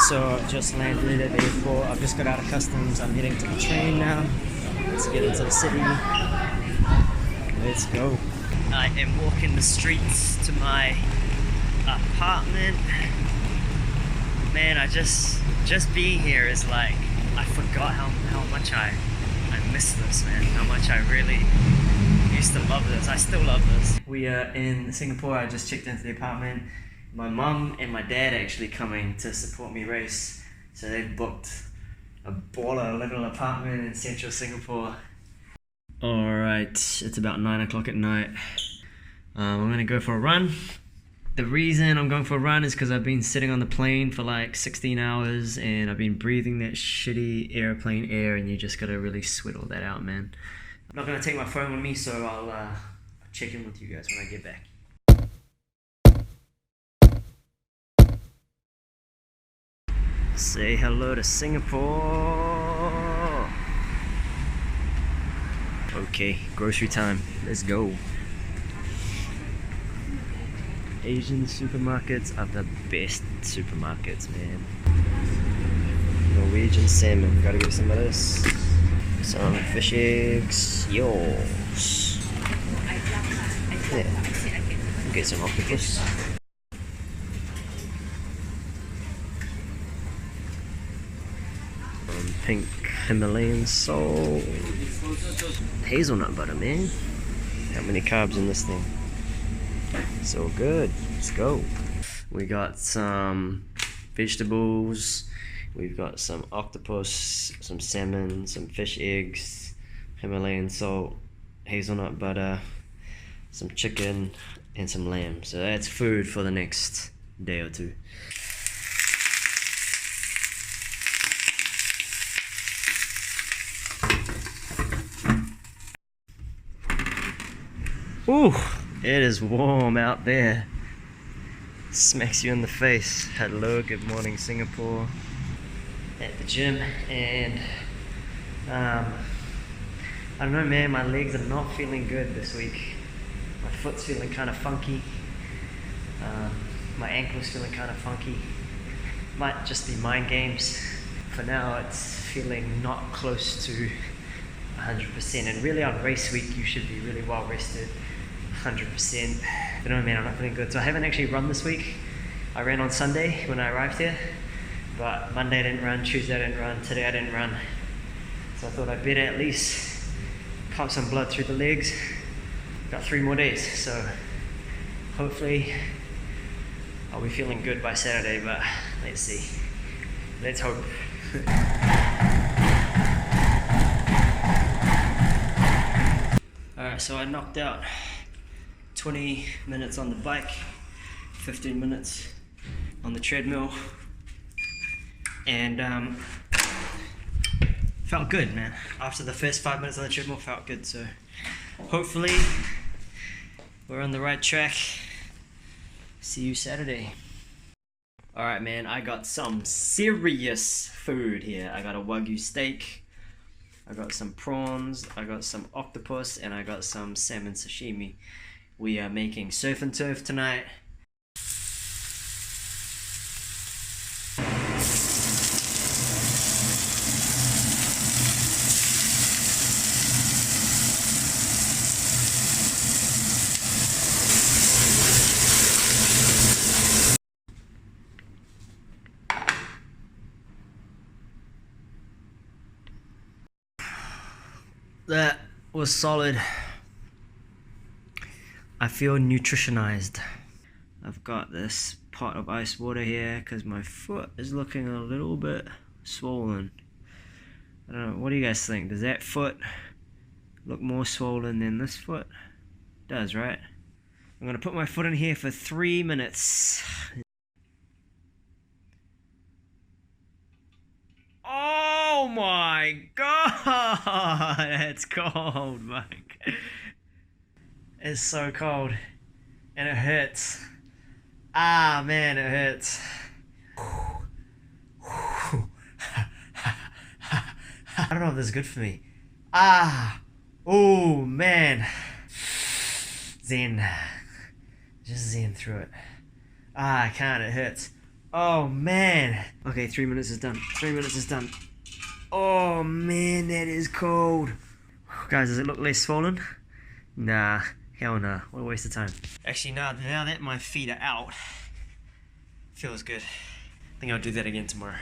So just landed at the airport. I've just got out of customs. I'm heading to the train now. Let's get into the city. Let's go. I am walking the streets to my apartment. Man, I just being here is like, I forgot how much I miss this, man. How much I really used to love this. I still love this. We are in Singapore. I just checked into the apartment. My mum and my dad are actually coming to support me race. So they've booked a baller little apartment in central Singapore. Alright, it's about 9 o'clock at night. I'm gonna go for a run. The reason I'm going for a run is because I've been sitting on the plane for like 16 hours and I've been breathing that shitty airplane air, and you just gotta really sweat all that out, man. I'm not gonna take my phone with me, so I'll check in with you guys when I get back. Say hello to Singapore. Okay, grocery time. Let's go. Asian supermarkets are the best supermarkets, man. Norwegian salmon. Gotta get some of this. Some fish eggs. Yours. Yeah. Get some octopus. Pink Himalayan salt. Hazelnut butter, man. How many carbs in this thing? So good. Let's go. We got some vegetables. We've got some octopus, some salmon, some fish eggs, Himalayan salt, hazelnut butter, some chicken, and some lamb. So that's food for the next day or two. Ooh, it is warm out there. Smacks you in the face. Hello, good morning Singapore. At the gym, and I don't know, man, my legs are not feeling good this week. My foot's feeling kind of funky. My ankle's feeling kind of funky. Might just be mind games. For now, it's feeling not close to 100%, and really on race week you should be really well rested. 100%. But no, man, I'm not feeling good. So I haven't actually run this week. I ran on Sunday when I arrived here, but Monday I didn't run, Tuesday I didn't run, today I didn't run. So I thought I'd better at least pump some blood through the legs. Got 3 more days, so hopefully I'll be feeling good by Saturday, but let's see. Let's hope. Alright, so I knocked out 20 minutes on the bike, 15 minutes on the treadmill, and felt good, man. After the first 5 minutes on the treadmill, felt good. So hopefully we're on the right track. See you Saturday. Alright, man, I got some serious food here. I got a Wagyu steak, I got some prawns, I got some octopus, and I got some salmon sashimi. We are making surf and turf tonight. That was solid. I feel nutritionized. I've got this pot of ice water here because my foot is looking a little bit swollen. I don't know, what do you guys think? Does that foot look more swollen than this foot? It does, right? I'm gonna put my foot in here for 3 minutes. Oh my god, that's cold, Mike. It's so cold, and it hurts. Ah, man, it hurts. I don't know if this is good for me. Ah, oh man. Zen. Just zen through it. Ah, I can't, it hurts. Oh man. Okay, 3 minutes is done. 3 minutes is done. Oh man, that is cold. Guys, does it look less swollen? Nah, hell nah. What a waste of time. Actually, now that my feet are out, feels good. I think I'll do that again tomorrow.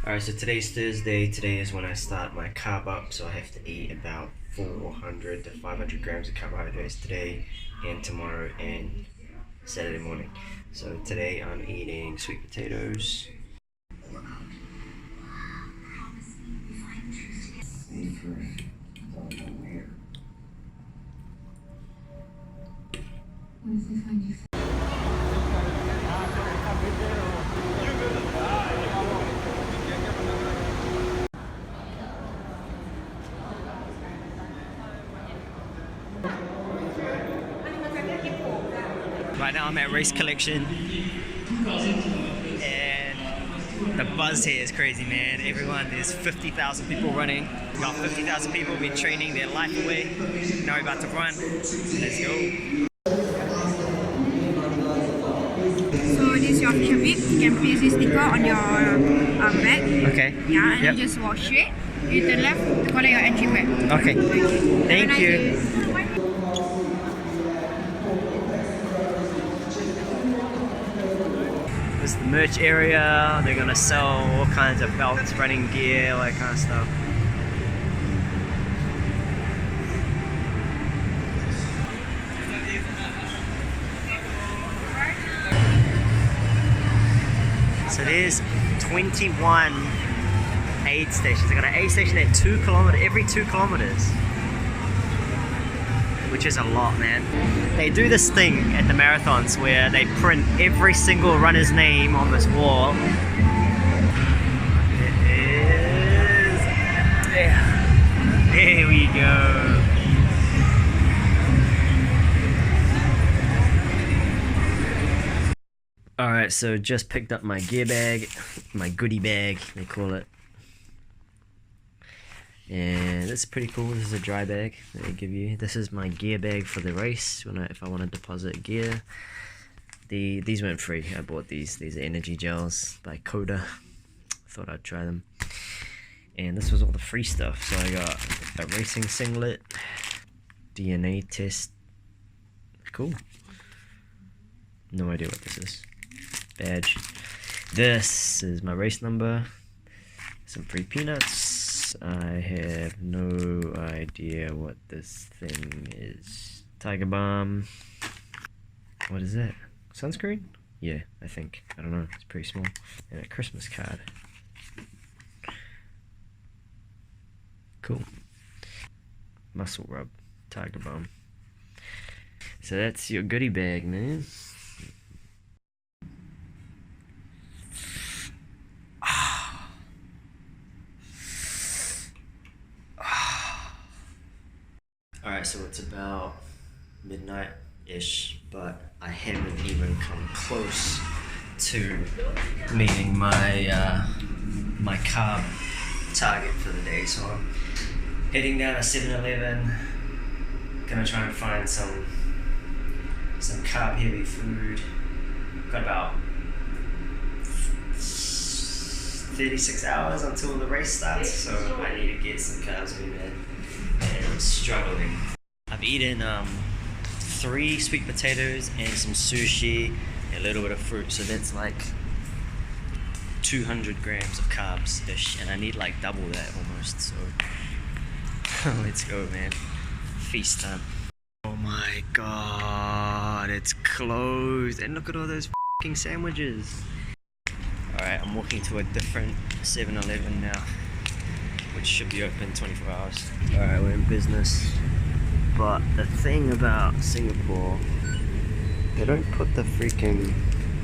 Alright, so today's Thursday. Today is when I start my carb up, so I have to eat about 400 to 500 grams of carbohydrates today and tomorrow and Saturday morning. So today I'm eating sweet potatoes. Right now I'm at Race Collection and the buzz here is crazy, man. There's 50,000 people running. About 50,000 people have been training their life away. Now we're about to run. Let's go. So this is your official bib. You can place this sticker on your bag. Okay. Yeah, and you just walk straight. You turn left to collect your entry bag. Okay. Thank you. This is the merch area. They're gonna sell all kinds of belts, running gear, all that kind of stuff. So there's 21 aid stations. They got an aid station at every 2 kilometers, which is a lot, man. They do this thing at the marathons where they print every single runner's name on this wall. It is there we go. Alright, so just picked up my gear bag, my goodie bag, they call it. And it's pretty cool. This is a dry bag that they give you. This is my gear bag for the race if I want to deposit gear. These weren't free. I bought these. These are energy gels by Coda. Thought I'd try them. And this was all the free stuff. So I got a racing singlet, DNA test. Cool. No idea what this is. Badge. This is my race number. Some free peanuts. I have no idea what this thing is. Tiger Balm. What is that? Sunscreen? Yeah, I think. I don't know. It's pretty small. And a Christmas card. Cool. Muscle rub. Tiger Balm. So that's your goodie bag, man. Alright, so it's about midnight-ish, but I haven't even come close to meeting my my carb target for the day. So I'm heading down to 7-Eleven, gonna try and find some carb-heavy food. Got about 36 hours until the race starts, so I need to get some carbs in, man. And I'm struggling. I've eaten 3 sweet potatoes and some sushi, and a little bit of fruit, so that's like 200 grams of carbs-ish, and I need like double that almost, so let's go, man. Feast time. Oh my god, it's closed, and look at all those f***ing sandwiches. Alright, I'm walking to a different 7-Eleven now, which should be open 24 hours. Alright, we're in business. But the thing about Singapore, they don't put the freaking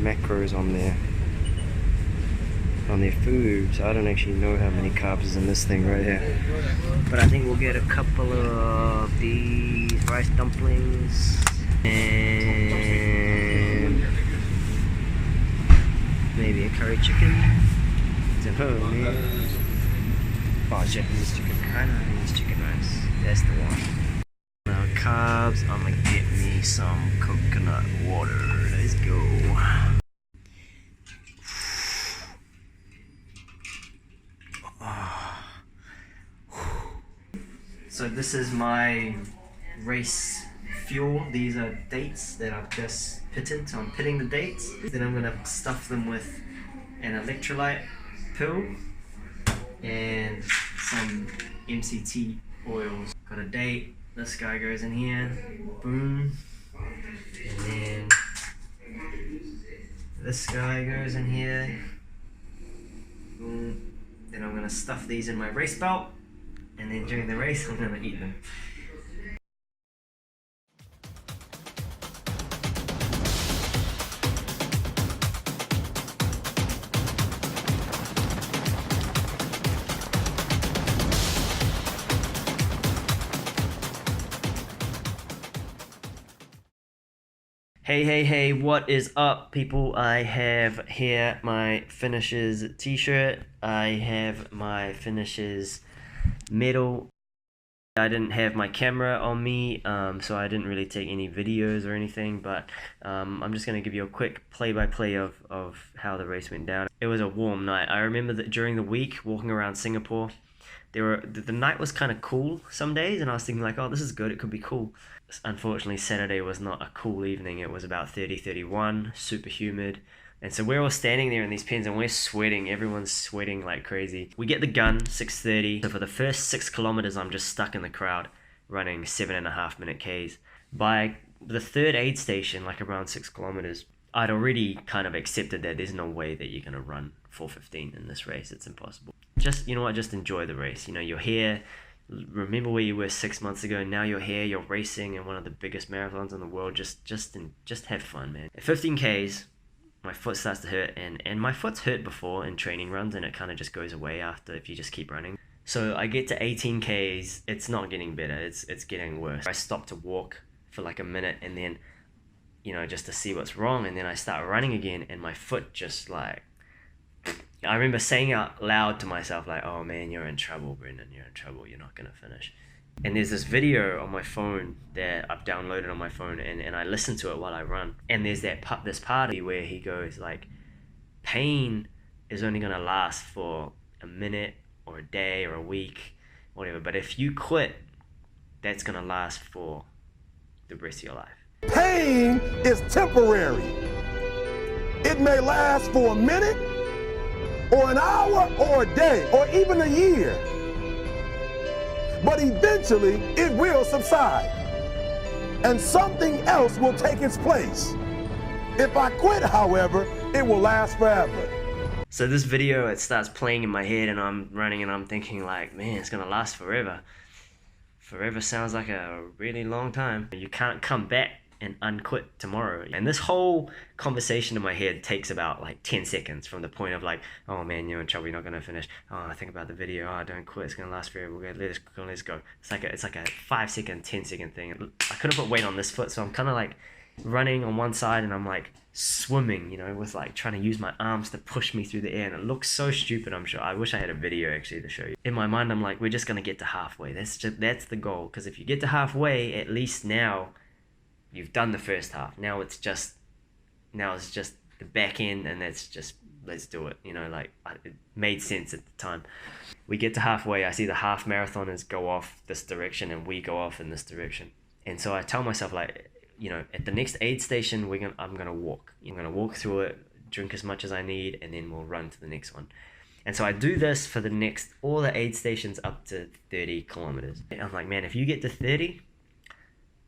macros on their food, so I don't actually know how many carbs is in this thing right here. But I think we'll get a couple of these rice dumplings and maybe a curry chicken. Oh man. Oh, Japanese chicken. Chinese chicken rice. That's the one. Now carbs, I'm gonna get me some coconut water. Let's go. this is my race fuel. These are dates that I've just pitted, so I'm pitting the dates. Then I'm gonna stuff them with an electrolyte pill and some MCT oils. Got a date, this guy goes in here, boom, and then this guy goes in here, boom. Then I'm gonna stuff these in my race belt, and then during the race I'm gonna eat them. Hey, what is up, people? I have here my finishes t-shirt. I have my finishes medal. I didn't have my camera on me, so I didn't really take any videos or anything, but I'm just going to give you a quick play-by-play of how the race went down. It was a warm night. I remember that during the week, walking around Singapore, the night was kind of cool some days, and I was thinking like, oh, this is good, it could be cool. Unfortunately, Saturday was not a cool evening. It was about 30, 31, super humid. And so we're all standing there in these pens and we're sweating. Everyone's sweating like crazy. We get the gun, 6:30. So for the first 6 kilometers, I'm just stuck in the crowd running 7.5 minute Ks. By the third aid station, like around 6 kilometers, I'd already kind of accepted that there's no way that you're going to run 4:15 in this race. It's impossible. Just, you know what, just enjoy the race. You know, you're here. Remember where you were 6 months ago. Now you're here, you're racing in one of the biggest marathons in the world. Just have fun, man. At 15 Ks, my foot starts to hurt, and my foot's hurt before in training runs, and it kind of just goes away after if you just keep running. So I get to 18 Ks, it's not getting better, it's getting worse. I stop to walk for like a minute, and then, you know, just to see what's wrong, and then I start running again, and my foot just like, I remember saying out loud to myself like, oh man, you're in trouble, Brendan, you're in trouble, you're not gonna finish. And there's this video on my phone that I've downloaded on my phone, and I listen to it while I run. And there's this part where he goes like, pain is only gonna last for a minute or a day or a week, whatever. But if you quit, that's gonna last for the rest of your life. Pain is temporary. It may last for a minute, or an hour, or a day, or even a year. But eventually, it will subside, and something else will take its place. If I quit, however, it will last forever. So this video, it starts playing in my head, and I'm running, and I'm thinking like, man, it's gonna last forever. Forever sounds like a really long time. You can't come back and unquit tomorrow. And this whole conversation in my head takes about like 10 seconds from the point of like, oh man, you're in trouble, you're not gonna finish. Oh, I think about the video, oh, don't quit, it's gonna last forever, let's go. It's like a 5 second, 10 second thing. I couldn't put weight on this foot, so I'm kind of like running on one side, and I'm like swimming, you know, with like trying to use my arms to push me through the air, and it looks so stupid, I'm sure. I wish I had a video actually to show you. In my mind, I'm like, we're just gonna get to halfway. That's the goal, because if you get to halfway, at least now you've done the first half. Now it's just the back end, and that's just, let's do it. You know, like, it made sense at the time. We get to halfway, I see the half marathoners go off this direction, and we go off in this direction. And so I tell myself like, you know, at the next aid station, I'm gonna walk. I'm gonna walk through it, drink as much as I need, and then we'll run to the next one. And so I do this for all the aid stations up to 30 kilometers. And I'm like, man, if you get to 30,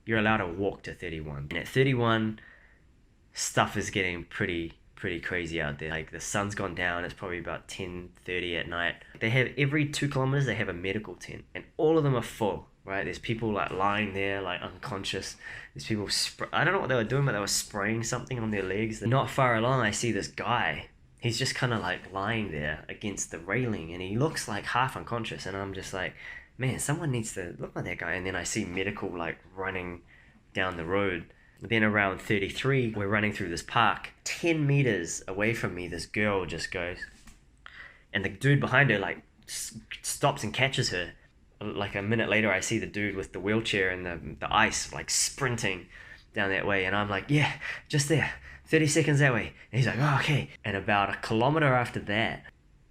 you're allowed to walk to 31. And at 31, stuff is getting pretty crazy out there. Like, the sun's gone down, it's probably about 10:30 at night. They have, every 2 kilometers, they have a medical tent, and all of them are full, right? There's people like lying there, like unconscious. There's people, I don't know what they were doing, but they were spraying something on their legs. Not far along, I see this guy. He's just kind of like lying there against the railing, and he looks like half unconscious, and I'm just like, man, someone needs to look at that guy. And then I see medical like running down the road. Then around 33, we're running through this park. 10 meters away from me, this girl just goes, and the dude behind her like stops and catches her. Like a minute later, I see the dude with the wheelchair and the ice like sprinting down that way, and I'm like, yeah, just there, 30 seconds that way. And he's like, oh, okay. And about a kilometer after that,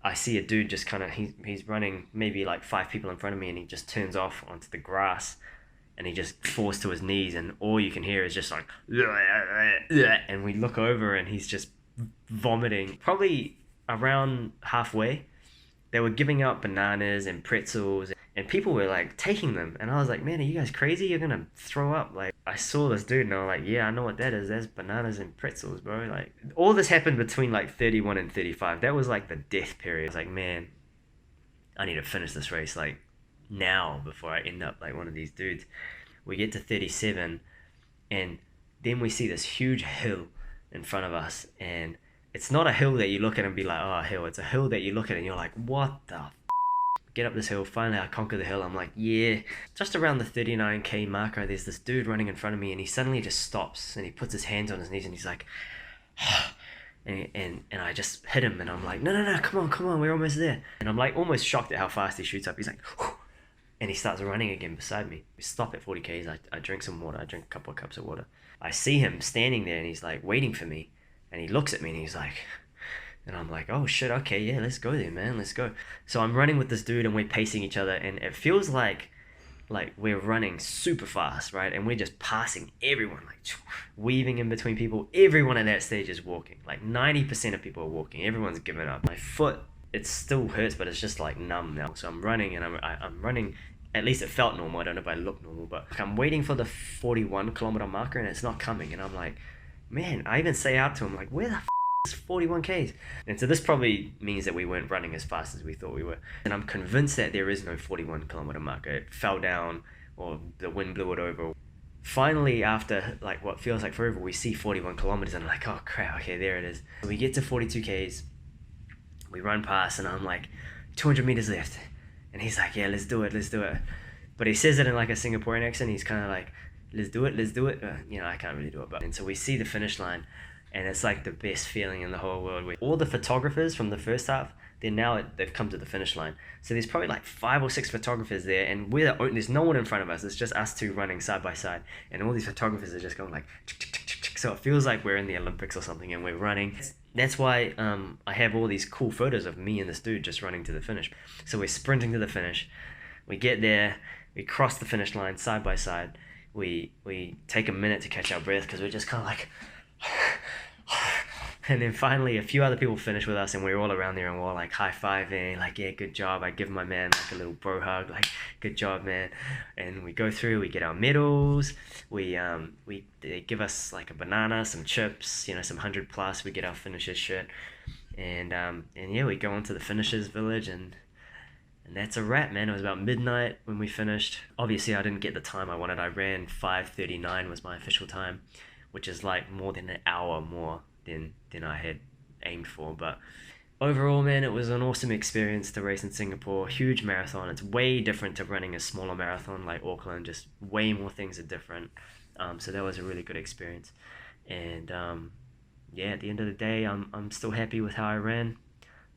I see a dude just kind of, he's running maybe like 5 people in front of me, and he just turns off onto the grass and he just falls to his knees, and all you can hear is just like, and we look over and he's just vomiting. Probably around halfway, they were giving out bananas and pretzels, and people were like taking them, and I was like, man, are you guys crazy? You're gonna throw up. Like, I saw this dude and I was like, yeah, I know what that is. That's bananas and pretzels, bro. Like, all this happened between like 31 and 35. That was like the death period. I was like, man, I need to finish this race like now before I end up like one of these dudes. We get to 37, and then we see this huge hill in front of us, and it's not a hill that you look at and be like, oh, a hill. It's a hill that you look at and you're like, what the f-? Get up this hill. Finally, I conquer the hill. I'm like, yeah. Just around the 39k marker, there's this dude running in front of me, and he suddenly just stops, and he puts his hands on his knees, and he's like, and I just hit him, and I'm like, no, come on, we're almost there. And I'm like almost shocked at how fast he shoots up. He's like, and he starts running again beside me. We stop at 40k's. I drink some water. I drink a couple of cups of water. I see him standing there, and he's like waiting for me. And he looks at me and he's like, and I'm like, oh shit, okay, yeah, let's go then, man, let's go. So I'm running with this dude and we're pacing each other, and it feels like we're running super fast, right? And we're just passing everyone, like weaving in between people. Everyone at that stage is walking. Like 90% of people are walking. Everyone's given up. My foot, it still hurts, but it's just like numb now. So I'm running, and I'm running. At least it felt normal. I don't know if I look normal, but I'm waiting for the 41 kilometer marker, and it's not coming. And I'm like, man, I even say out to him, like, where the f is 41k's? And so this probably means that we weren't running as fast as we thought we were. And I'm convinced that there is no 41 kilometer marker. It fell down, or the wind blew it over. Finally, after like what feels like forever, we see 41 kilometers, and I'm like, oh crap, okay, there it is. So we get to 42k's, we run past, and I'm like, 200 meters left. And he's like, yeah, let's do it. But he says it in like a Singaporean accent. He's kind of like, let's do it. You know, I can't really do it. And so we see the finish line, and it's like the best feeling in the whole world. All the photographers from the first half, they've come to the finish line. So there's probably like 5 or 6 photographers there, and there's no one in front of us. It's just us two running side by side, and all these photographers are just going like, so it feels like we're in the Olympics or something, and we're running. That's why I have all these cool photos of me and this dude just running to the finish. So we're sprinting to the finish. We get there, we cross the finish line side by side. We take a minute to catch our breath because we're just kind of like, and then finally a few other people finish with us, and we're all around there, and we're all like high-fiving, like, yeah, good job. I give my man like a little bro hug, like, good job, man. And we go through, we get our medals, they give us like a banana, some chips, you know, some 100+, we get our finishers shirt, and yeah, we go into the finishers village, and that's a wrap, man. It was about midnight when we finished. Obviously, I didn't get the time I wanted. I ran 5:39 was my official time, which is like more than an hour more than I had aimed for. But overall, man, it was an awesome experience to race in Singapore. Huge marathon. It's way different to running a smaller marathon like Auckland. Just way more things are different. So that was a really good experience. And yeah, at the end of the day, I'm still happy with how I ran.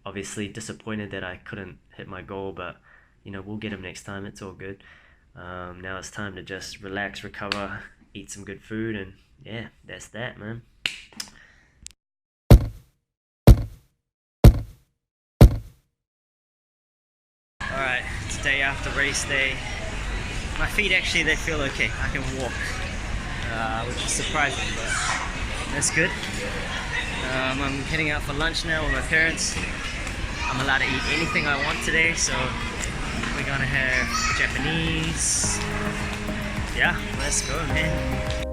Obviously disappointed that I couldn't hit my goal, but you know, we'll get him next time. It's all good. Now it's time to just relax, recover, eat some good food, and yeah, that's that, man. Alright, it's day after race day. My feet actually, they feel okay. I can walk, which is surprising, but that's good. I'm heading out for lunch now with my parents. I'm allowed to eat anything I want today, so we're gonna have Japanese. Yeah, let's go, man.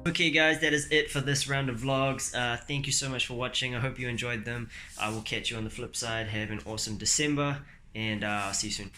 Okay guys, that is it for this round of vlogs. Thank you so much for watching. I hope you enjoyed them. I will catch you on the flip side. Have an awesome December, and I'll see you soon.